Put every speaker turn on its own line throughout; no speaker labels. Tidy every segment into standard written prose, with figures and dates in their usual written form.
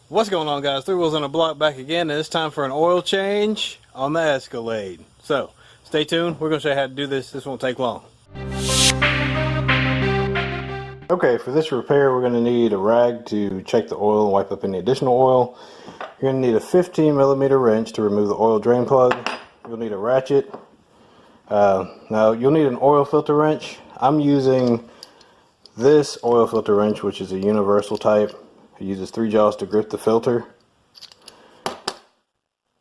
What's going on, guys? Three Wheels on the Block back again, and it's time for an oil change on the Escalade. So stay tuned. We're going to show you how to do this. This won't take long. Okay, for this repair we're going to need a rag to check the oil and wipe up any additional oil. You're going to need a 15mm wrench to remove the oil drain plug. You'll need a ratchet. Now you'll need an oil filter wrench. I'm using this oil filter wrench, which is a universal type. It uses 3 jaws to grip the filter.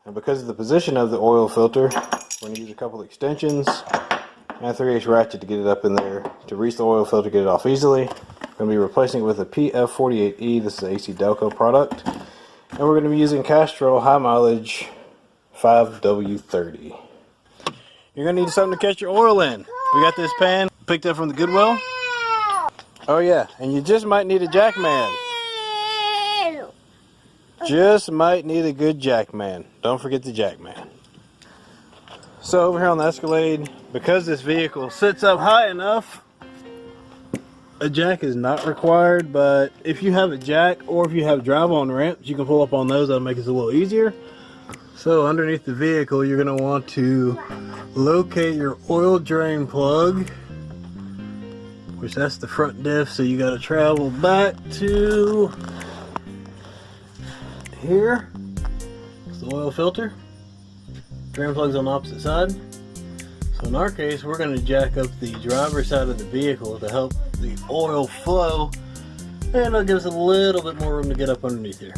And because of the position of the oil filter, we're going to use a couple extensions and a 3/8 ratchet to get it up in there to reach the oil filter, get it off easily. We're going to be replacing it with a PF48E. This is an AC Delco product. And we're going to be using Castrol high mileage 5W30. You're going to need something to catch your oil in. We got this pan picked up from the Goodwill. Oh yeah, and you just might need a jack man. Just might need a good jack man. Don't forget the jack man. So over here on the Escalade, because this vehicle sits up high enough, a jack is not required, but if you have a jack or if you have drive-on ramps, you can pull up on those. That'll make it a little easier. So underneath the vehicle, you're going to want to locate your oil drain plug, which that's the front diff, so you got to travel back to here. It's the oil filter. Drain plug's on the opposite side. So in our case, we're going to jack up the driver's side of the vehicle to help the oil flow, and it'll give us a little bit more room to get up underneath here.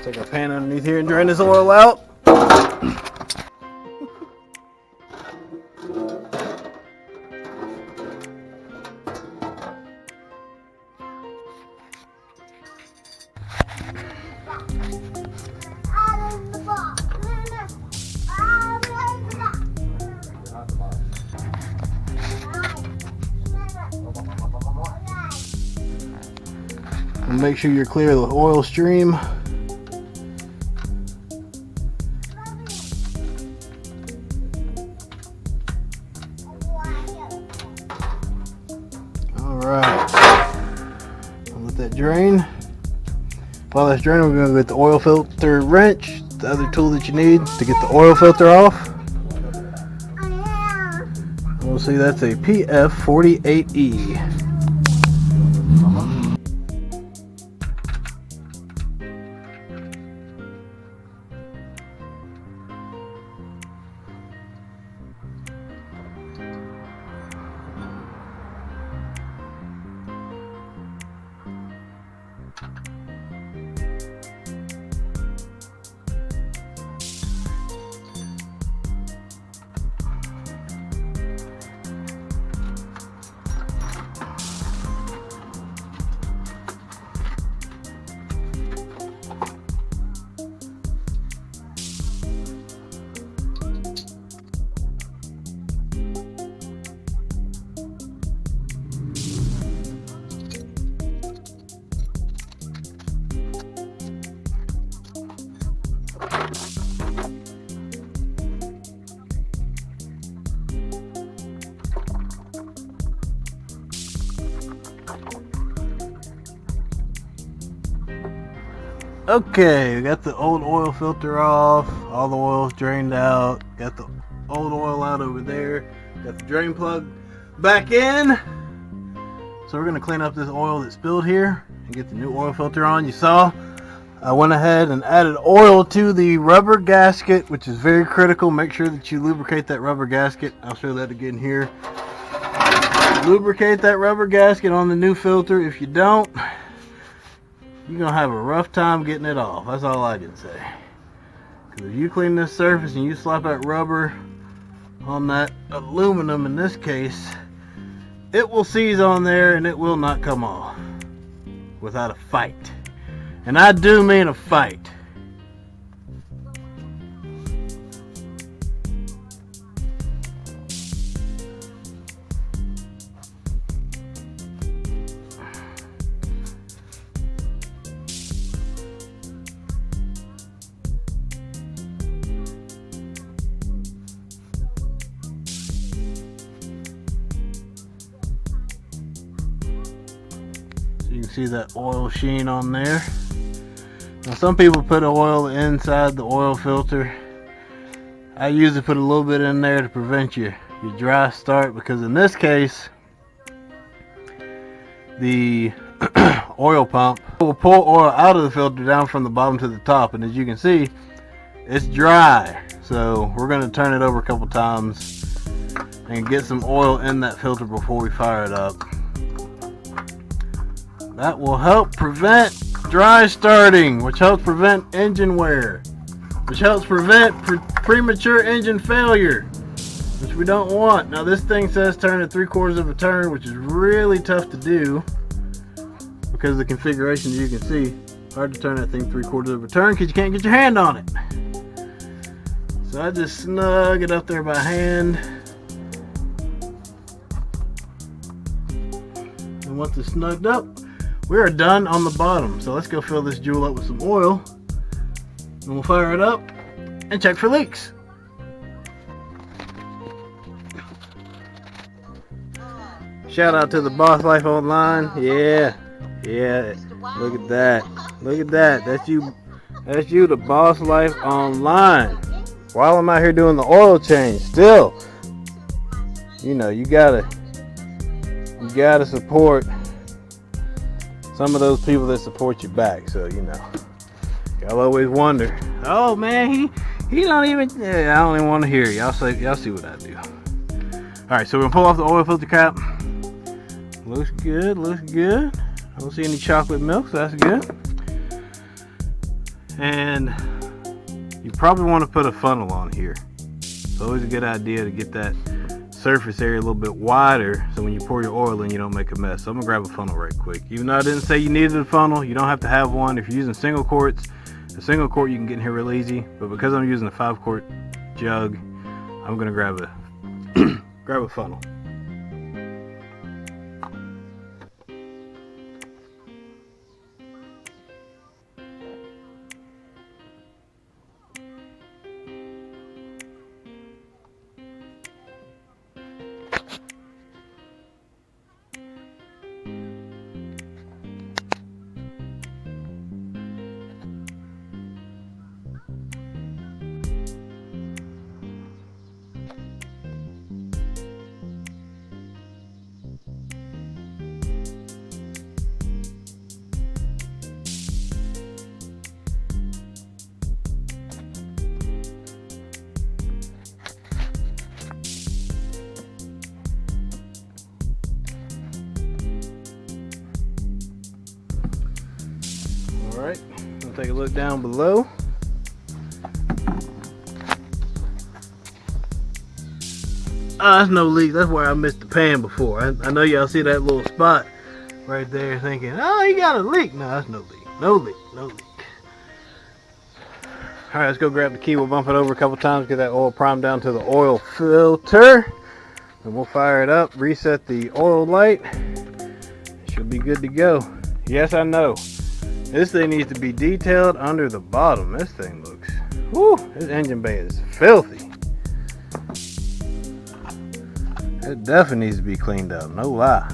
Take our pan underneath here and drain this oil out. And make sure you're clear of the oil stream. Alright, I'll let that drain. While that's draining, we're going to get the oil filter wrench, the other tool that you need to get the oil filter off. We'll see that's a PF48E. Okay, we got the old oil filter off, all the oil's drained out, got the old oil out over there, got the drain plug back in. So we're going to clean up this oil that spilled here and get the new oil filter on. You saw I went ahead and added oil to the rubber gasket, which is very critical. Make sure that you lubricate that rubber gasket. I'll show that again here. Lubricate that rubber gasket on the new filter. If you don't, you're going to have a rough time getting it off. That's all I can say. Because if you clean this surface and you slap that rubber on that aluminum in this case, it will seize on there and it will not come off without a fight. And I do mean a fight. You can see that oil sheen on there. Now some people put oil inside the oil filter. I usually put a little bit in there to prevent your dry start, because in this case the oil pump will pull oil out of the filter down from the bottom to the top, and as you can see, it's dry. So we're going to turn it over a couple times and get some oil in that filter before we fire it up. That will help prevent dry starting, which helps prevent engine wear, which helps prevent premature engine failure, which we don't want. Now this thing says turn at 3/4 of a turn, which is really tough to do because of the configuration. You can see, hard to turn that thing 3/4 of a turn because you can't get your hand on it. So I just snug it up there by hand. And once it's snugged up, we are done on the bottom. So let's go fill this jewel up with some oil, and we'll fire it up and check for leaks. Shout out to the Boss Life Online. Yeah, look at that. Look at that. That's you, the Boss Life Online. While I'm out here doing the oil change, still, you know, you gotta support some of those people that support you back. So, you know, y'all always wonder, oh man, he don't even, I don't even want to hear y'all say. Y'all see what I do. All right, so we're gonna pull off the oil filter cap. Looks good, looks good. I don't see any chocolate milk, so that's good. And you probably want to put a funnel on here. It's always a good idea to get that surface area a little bit wider, so when you pour your oil in, you don't make a mess. So I'm gonna grab a funnel right quick. Even though I didn't say you needed a funnel, you don't have to have one. If you're using single quarts, a single quart you can get in here real easy. But because I'm using a 5-quart jug, I'm gonna grab a grab a funnel. Alright, we'll take a look down below. That's no leak. That's where I missed the pan before. I know y'all see that little spot right there thinking, oh, he got a leak. No, that's no leak. No leak. No leak. Alright, let's go grab the key. We'll bump it over a couple times, get that oil primed down to the oil filter. And we'll fire it up, reset the oil light. Should be good to go. Yes, I know. This thing needs to be detailed under the bottom. This thing looks, whoo, this engine bay is filthy. It definitely needs to be cleaned up, no lie.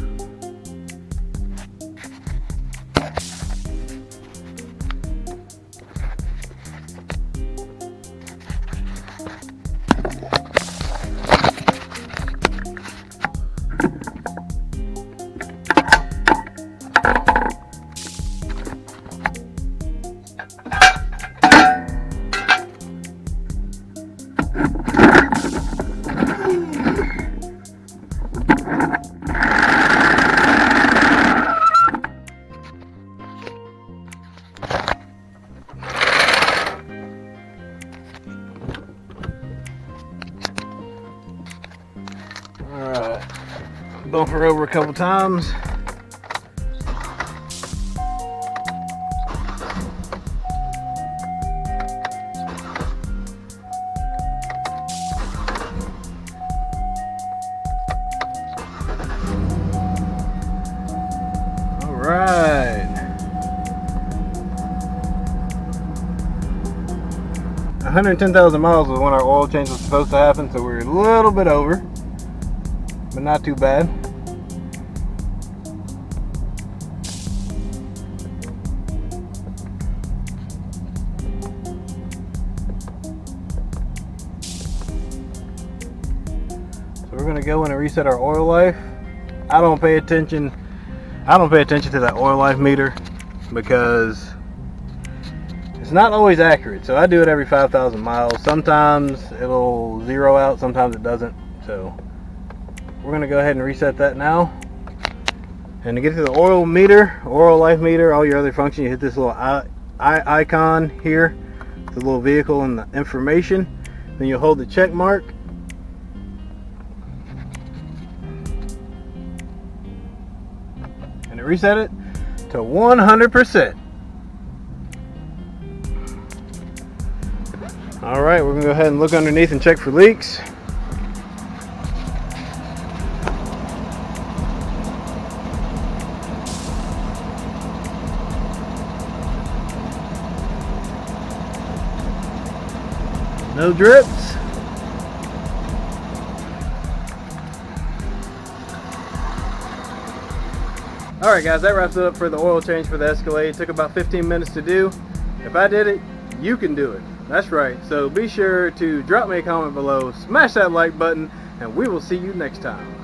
Alright, bump her over a couple times. Alright. 110,000 miles was when our oil change was supposed to happen, so we're a little bit over, but not too bad. to go in and reset our oil life. I don't pay attention to that oil life meter because it's not always accurate. So I do it every 5,000 miles. Sometimes it'll zero out, sometimes it doesn't. So we're going to go ahead and reset that now. And to get to the oil meter, oil life meter, all your other functions, you hit this little icon here, the little vehicle and the information. Then you'll hold the check mark. And reset it to 100%. Alright, we're going to go ahead and look underneath and check for leaks. No drips. Alright guys, that wraps it up for the oil change for the Escalade. It took about 15 minutes to do. If I did it, you can do it. That's right. So be sure to drop me a comment below, smash that like button, and we will see you next time.